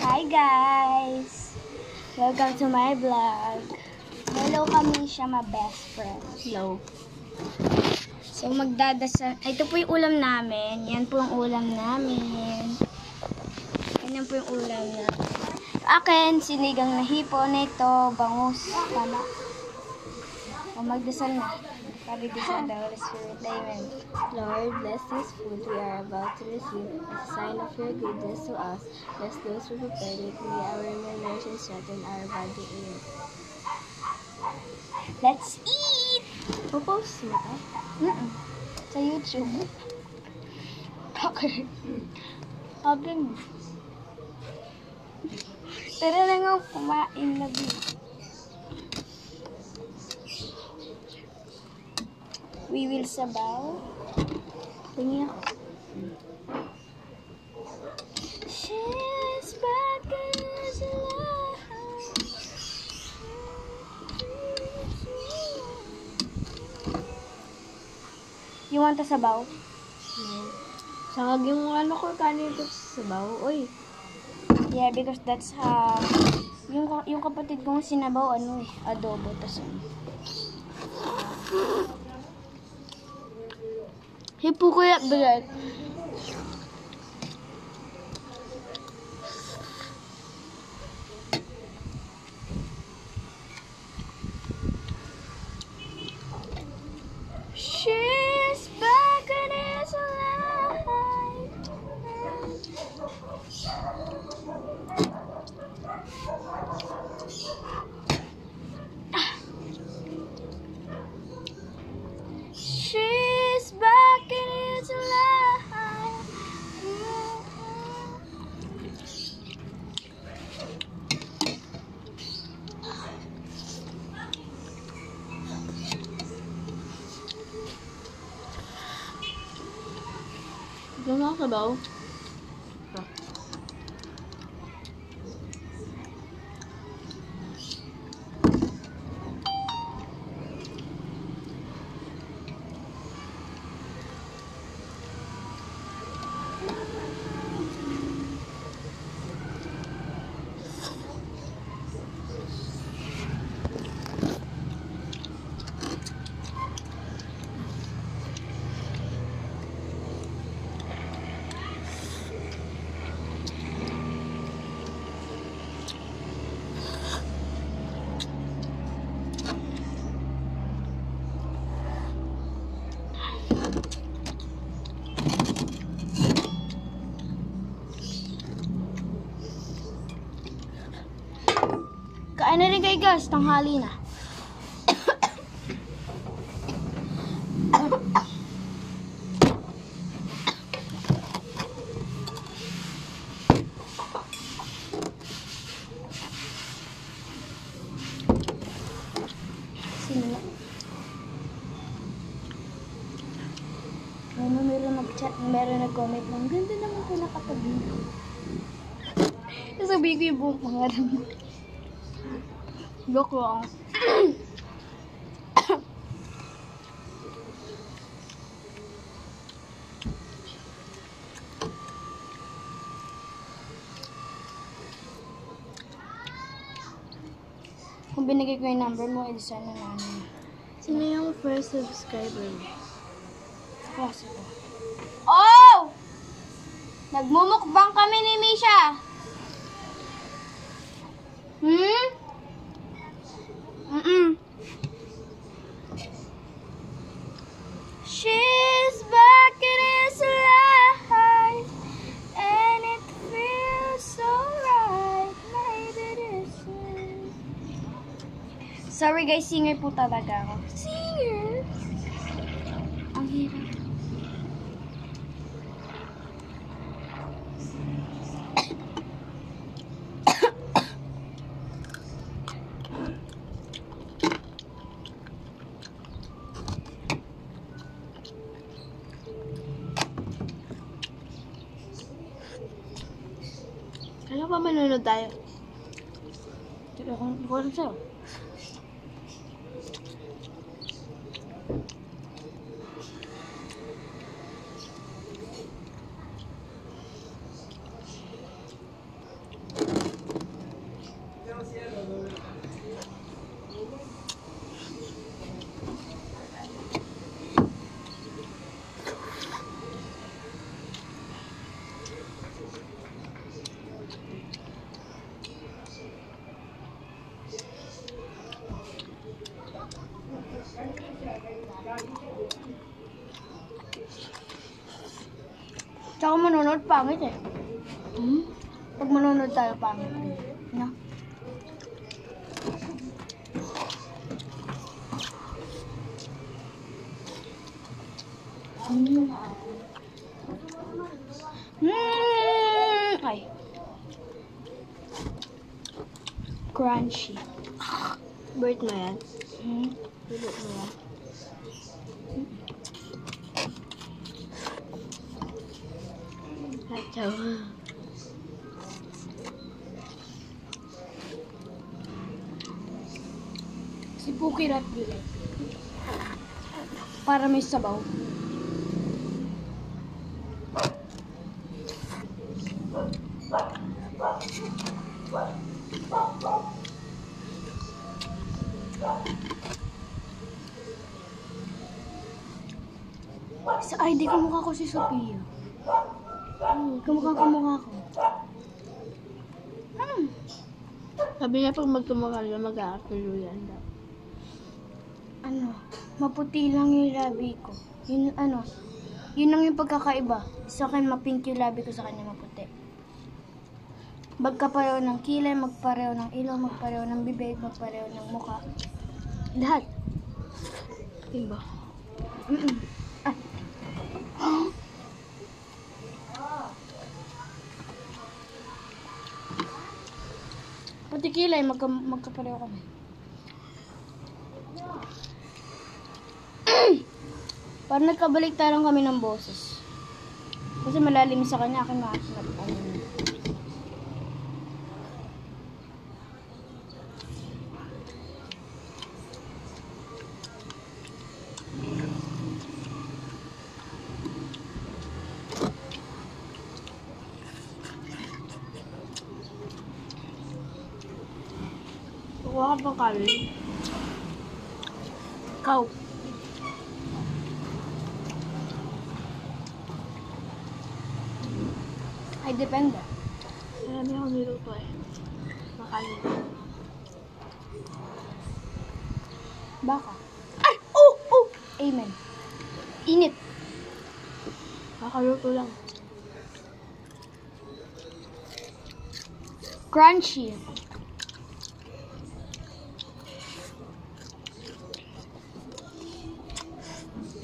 Hi guys! Welcome to my vlog. Hello kami siya, my best friend. Hello. So magdadasal. Ito po yung ulam namin. Yan po yung ulam namin. Yan po yung ulam namin. Akin, sinigang na hipon. Ito, bangus. Tama. O magdasal na. Sabi this on the Holy Spirit. Amen. Lord, bless this food we are about to receive as a sign of your goodness to us. Bless those who prepare it. May our members and strengthen our body. Amen. Let's eat! Popost mo ka? Sa YouTube. Okay. Sabi mo. Tara na nga kumain na din. We will sabaw. Tingin ako. She's back as alive. You want a sabaw? No. Sangag yung ano ko kanin ito sa sabaw. Uy. Yeah, because that's yung kapatid kong sinabaw adobo tas hipo ko yan, bigat. She's back and is alive. She's back and is alive. Ito nga sabaw. Kain na rin kayo guys, tanghali na. Sino? Meron nag-chat, meron nag-comment ng ganda naman ko nakatabi. Sasabihin ko yung buong pangalan mo. Joke lang. Kung binigay ko yung number mo, edi sana namin. Sino yung first subscriber mo? Klase ko. Oh! Nagmumukbang kami ni Misha. She's back and is alive, and it feels so right. Maybe this is... Sorry guys, singer po talaga ako. Singer? Ang hirap. Kala pa manunod tayo. Teka, kung alam sa'yo. manonood, pangit eh. Pag manonood tayo, pangit eh. No? Ay. Crunchy. Bird mo yan? Mm. Bird mo yan? Kacau. Si Puki Rat para may sabaw. Sa ID kamukha ko si Sophia. Kamukha ko. Sabi niya pag magkamukha na mag-aakuluyan daw. Ano, maputi lang yung labi ko. Yun lang yung pagkakaiba. Sa akin mapink yung labi ko, sa kanya maputi. Magkapareho ng kilay, magpareho ng ilong, magpareho ng bibig, magpareho ng mukha. Lahat. Diba? Pati kilay, magkapareho kami. Parang nagkabalik-tarang kami ng boses. Kasi malalim sa kanya, akin maasinap kami. Kuha ka pang kanin. Ikaw. Ay, depende. Marami akong niluto eh. Makanin. Baka. Ay! Oh! Oh! Amen. Init. Kakaluto lang. Crunchy.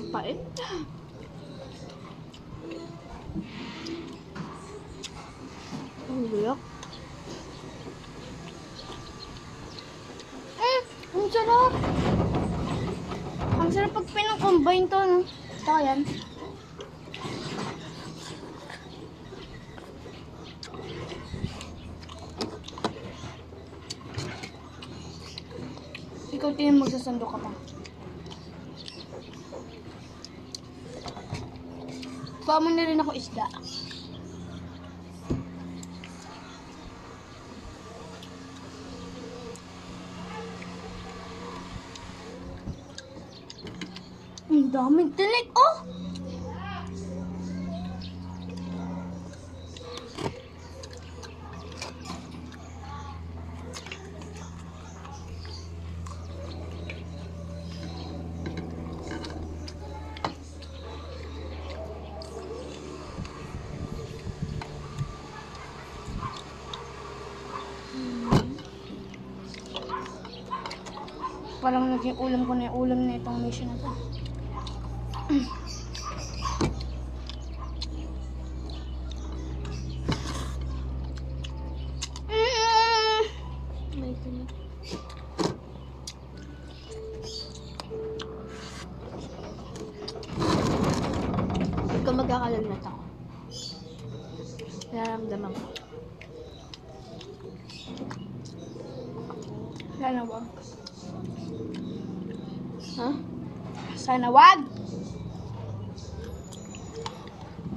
Pait. Ang luyok. Ang sarap. Ang sarap pag pinang-combine to, no? Saka yan. Ikaw tingin magsasando ka pa. Kuha mo na rin ako isda. Ang daming tinik, oh! Parang naging ulam ko na yung ulam na itong mission na to. May tinik. Ikaw magkakalagnat ako. Nararamdaman ko. Sana wag. Ha? Sana wag!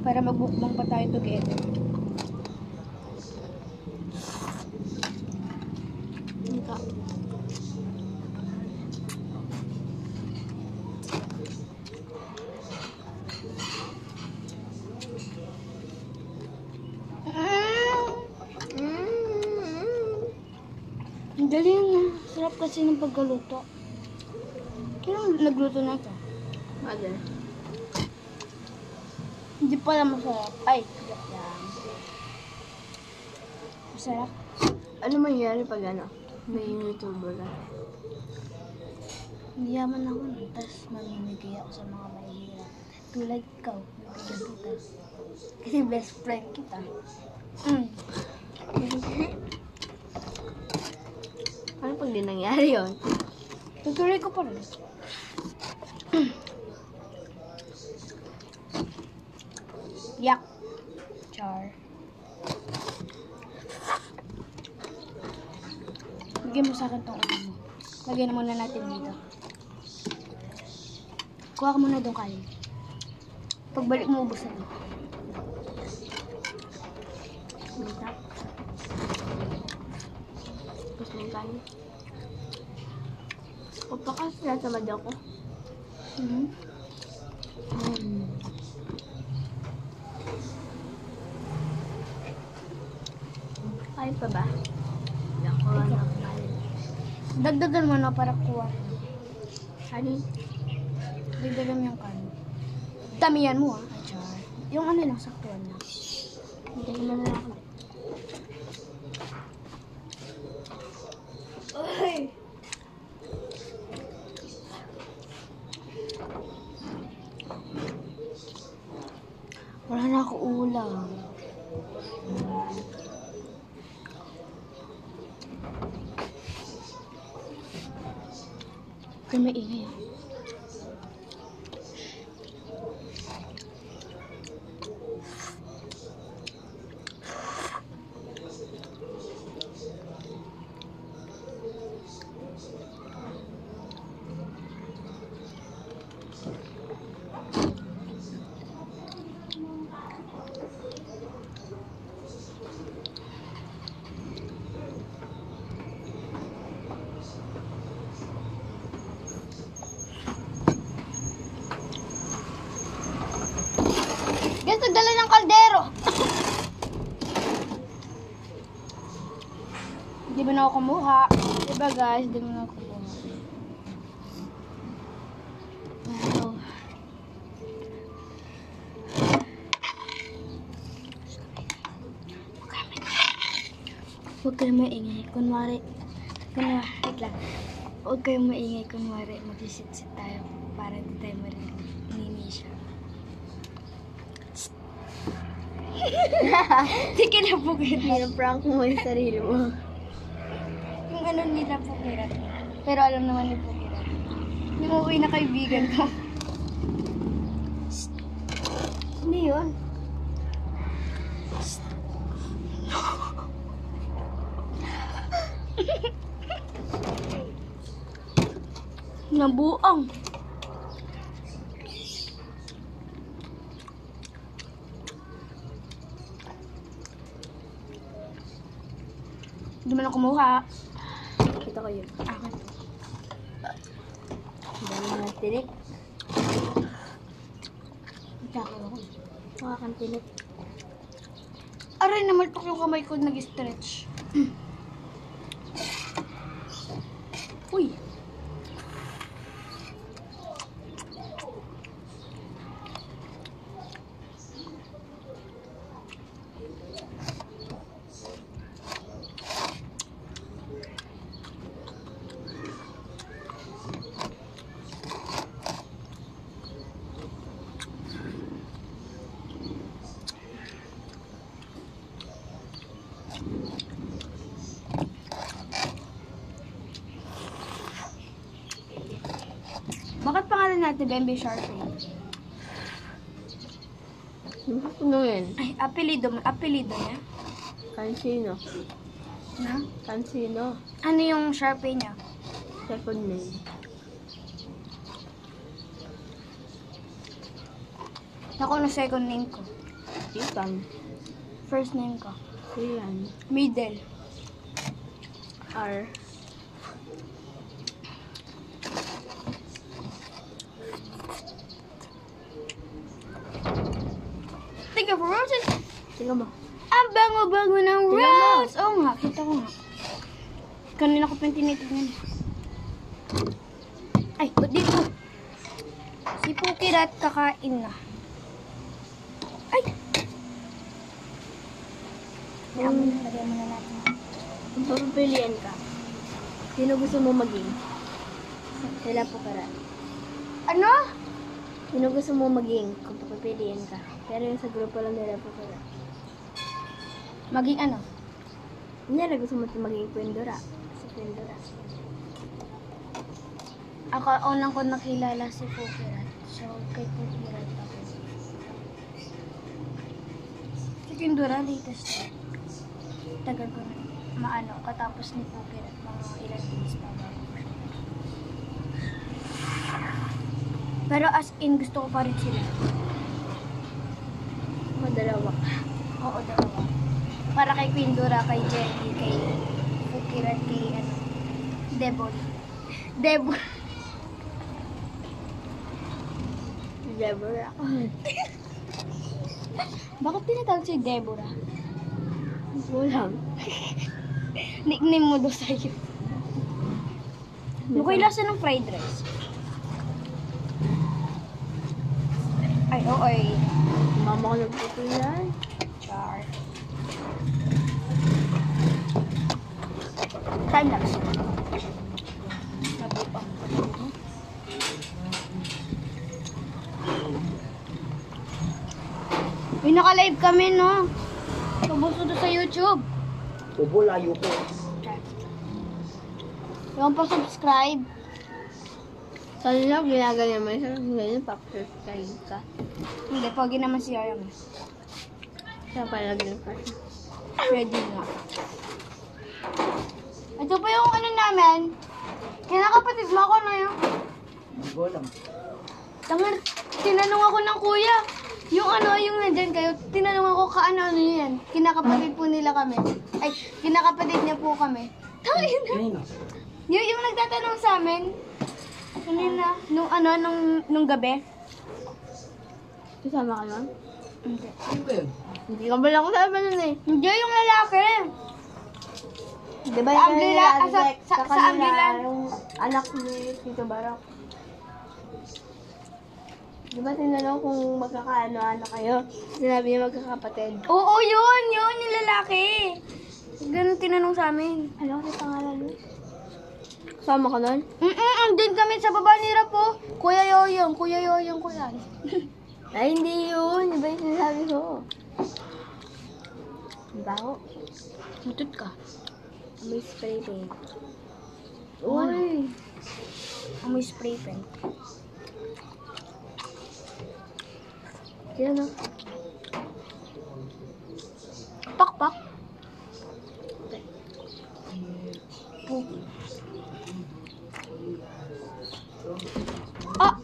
Para magbukbang pa tayo together. Hindi. Ang dali na. Sarap kasi ng pagkaluto. Kaya nagluto na ito. Mother. Hindi pala masarap. Ay, joke lang. Sarap. Ano mangyari pag ano? May YouTuber ka? Hindi yaman ako. Tapos mamimigay ako sa mga mahihirap. Tulad ikaw, bibigyan kita. Kasi best friend kita. Ano pag di nangyari yun? Tutuloy ko pa rin. Yak. Char. Bigyan mo sa akin tong ano mo. Lagyan na muna natin dito. Kuha ka muna doon kanin. Pagbalik mo, ubos na. Minta. Tapos may kanin. Papakas na tamad ako. Kain pa ba? Ako na kain. Dagdagan mo na para kuha. Kanin? Dagdagan mo yung kanin. Damihan mo ah. Char. Yung ano lang, saktuan lang. Hindi naman na ako. Ay! Wala na ako ulam. Kaya may ingay ah. Guys, nagdala ng kaldero. Hindi mo na ako kumuha. Diba guys, hindi mo na ako kumuha. Wow. Huwag kayong maingay. Wait lang. Huwag kayong maingay. Kunwari, mag-sit-sit tayo para hindi tayo marinig ni Nisha. Hindi ka na pugirat. Prank mo yung sarili mo. Yung ano nila pugirat. Pero alam naman ni pugirat. Yung uuwi na kaibigan ko. Hindi yun. Nabuang. Hindi mo na kumuha. Kita ko yun. Akin. Dami na tinik. Itakin ako. Mukha kang tinik. Aray, namaltok yung kamay ko nag-stretch. Uy. Bakit pangalan natin Bembe Sharpie? Ano yun? Ay, apelido niya? Kansino. Na? Kansino. Ano yung Sharpie niya? Second name. Ako na second name ko. Ethan. First name ko. Rian. Middle. R. Thank you for roses. Tingnan mo. Ang bango-bango ng Tingnan mo. rose. Oo nga, kita ko nga. Kanina ko pa yung tinitignan. Ay, ba't dito? Si Pukirat kakain na. Ay! Lagyan muna natin. Kung papapilian ka, sino gusto mo maging? Sila po para. Ano? Sino gusto mo maging kung papapilian ka? Pero yung sa grupo lang nila po para. Maging ano? Kunyari gusto mo maging Kwendora. Si Kwendora. Ako, unang ko nakilala si Pukirat. So, kay Pukirat ako. Si Kindura, latest. Tagal ko na. Maano, katapos ni Pukirat. Mga ilang days pa ba. Pero as in, gusto ko pa rin sila. Dalawa. Oo, dalawa. Para kay Kindura, kay Jenny, kay Pukirat, kay ano, Debon. Debon. Deborah. Bakit tinatawag si Deborah? Walang. Nickname mo daw sa'yo. Mukhang lasa ng fried rice. Ay, oo ay. Mama ko nagputo yan. Char. Time lapse. Sabi pa. Uy, naka-live kami, no? Tubuso doon sa YouTube. Ubo, layo ko. Yung pa-subscribe. Sana lang ginaganyan mo siya. Ganyan, pa-subscribe ka. Hindi, pogi naman si Ayam. Siya pala ganyan ka. Ready nga. Ito pa yung ano namin. Kinakapatid mo ako na yun. Hindi ko alam. Tangan, tinanong ako ng kuya. Yung ano, yung nandyan kayo, tinanong ako kaano-ano yan. Kinakapatid po nila kami. Ay, kinakapatid niya po kami. Tangin na. Kanina. Yung nagtatanong sa amin. Kanina, nung gabi. Kasama ka nun? Hindi. Ano ba yun? Hindi ka pala kasama nun eh. Hindi, yung lalaki. Di ba Sa yung Ambila- kanina, sa kanina, Ambulan. yung anak ni Tito Barak. Di ba tinanong kung magkakaano-ano kayo? Sinabi niya magkakapatid. Oo, yun, yung lalaki. Ganun tinanong sa amin. Ano kasi pangalan mo? Kasama ka nun? Andun kami sa baba ni Rapo. Kuya Yoyong ko yan. Ay, hindi yun. Iba yung sinasabi ko. Diba ako? Matut ka. May spray paint. Ano? Uy! Amoy spray pen. Yan o. Pakpak. Ah!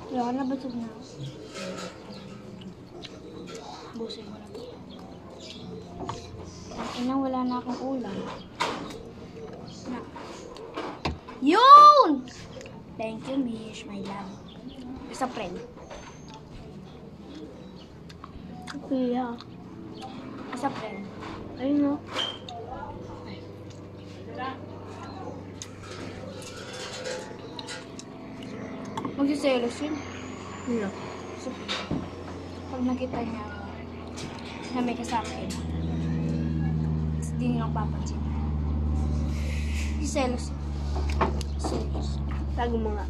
Wala na, busog na. Busin ko na to. Ang inang wala na akong ulam. Na. Yun! Thank you, Mish, my love. Sa friend. Kuya. Sa friend. Ayun o. Magsiselos yun. Ano? So, pag nakita niya ako, na may kasakit, hindi niya ako papansin. Selos. Selos. Tago mo nga.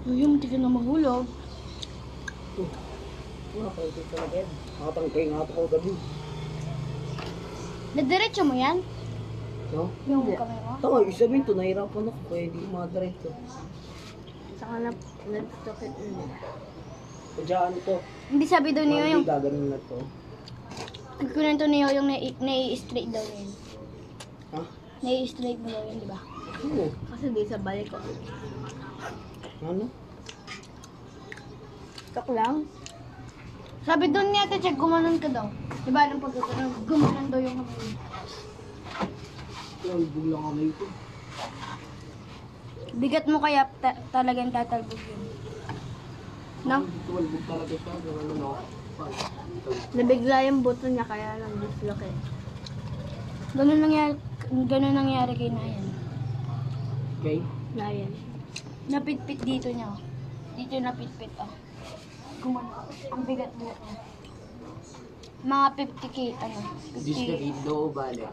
Uy, hindi ka na mahulog. Wala pa ito talaga yan. Nakatangkay nga ako gabi. Nadiretso mo yan? No? Yung Hindi. kamay mo? Tama, ibig sabihin to, nahirapan ako kaya di madiretso. Saka na nagtukit nila. Padyaan to. Hindi sabi daw niyo yung, Hindi gaganin na to. nagkunento niyo yung nai-straight daw yun. Ha? Nai-straight mo daw yun, di ba? Oo. Kasi di sa balik ko. Ano? Tok lang. Sabi doon niya, check, gumanon ka daw. Di ba, nung pagkakaroon, gumanon daw yung kamay mo. Ay, bulang kamay ko. Bigat mo kaya talagang tatalbog yun. No? Tumalbog talaga siya. Ganun no? Nabigla yung buto niya kaya nag-dislocate. Ganun nangyari kay Nayan. Okay? Na yan. Napitpit dito niya. Dito napitpit, oh. Gumano. Ang bigat mo. Mga 50k, ano? 50 Dislocate daw o bale?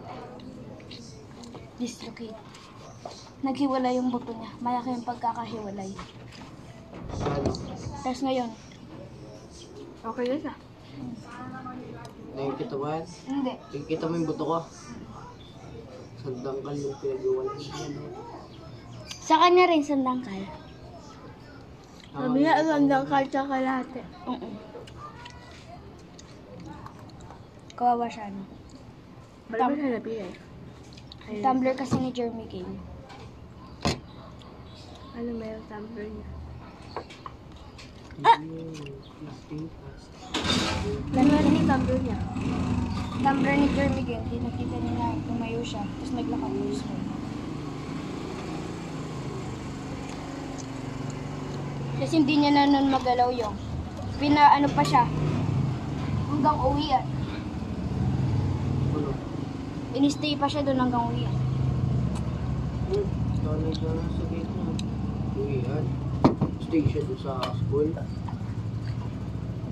dislocate. Naghiwalay yung buto niya. Malaki yung pagkakahiwalay. Ano? Tapos ngayon, Okay guys ah. Nakikita mo yan? hindi. Nakikita mo yung buto ko? Sandangkal yung pinag-iwalay. Sa kanya rin, sandangkal. Sabi nga, alandang kaltsa kalate. Kawawa siya, no? Bala ba siya napilay? Tumbler kasi ni Jeremy King. Ano may yung tumbler niya? Ano yung tumbler niya? Tumbler ni Jeremy King. Nakita niya na tumayo siya. Tapos naglakad mo siya. Kasi hindi niya na nun magalaw yung. Pinaano pa siya. Hanggang uwian. Ano? Inistay pa siya doon hanggang uwian. Sanay ka na sa gate mo. Uwian. Station doon sa school.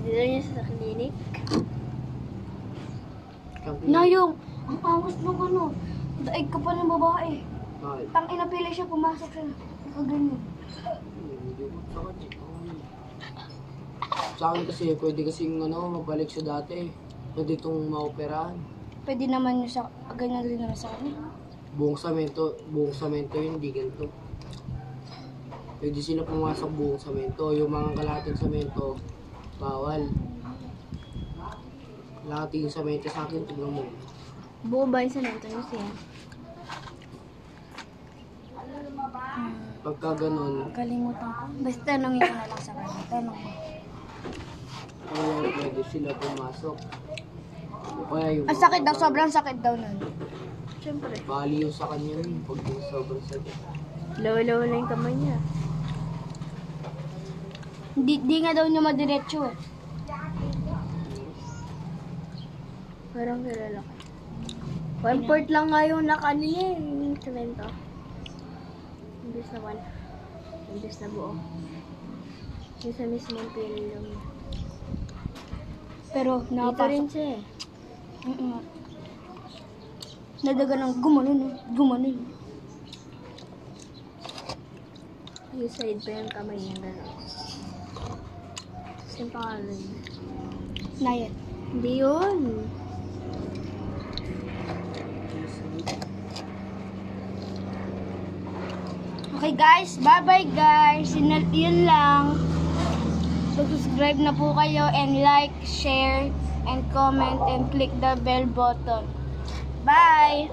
Dito niya sa clinic. Nayong, ang angas mo ano. Daig ka pa ng babae. Bakit? Tang inapili siya, pumasok siya. Nakaganyan. Hindi ko sa kanya. Sa akin kasi, pwede kasing mabalik siya dati. Pwede itong maoperahan. Pwede naman yun sa, ganyan rin naman sa kanya. Buong samento yun, hindi ganito. Pwede sila pumasok buong samento. Yung mga kalahating samento, bawal. Kalahating samento sa akin, tignan mo. Buo ba yung sanento niya siya? Pagka ganun, Kalimutan ko. Basta tanongin ko na lang sa kanya. Tanong mo. pwede sila pumasok. O kaya yung Ang sakit daw, sobrang sakit daw nun. Siyempre. bali yung sa kanya yun, pag yung sobrang sakit. Low-low na yung kamay niya. Di nga daw niya madiretso eh. Parang kilala ko. 1/4 lang nga yung nakaano niya eh, yung semento. Imbis na 1. Imbis na buo. Yung sa mismong pili lang niya. Pero Dito nakapasok. rin siya eh. Nadaga ng gumanon. Yung side pa yung kamay niya gano'n. Tapos yung pangalan niya. Nayan. Hindi yun. Okay guys, bye-bye guys. Yun lang. Subscribe na po kayo and like, share, and comment, and click the bell button. Bye!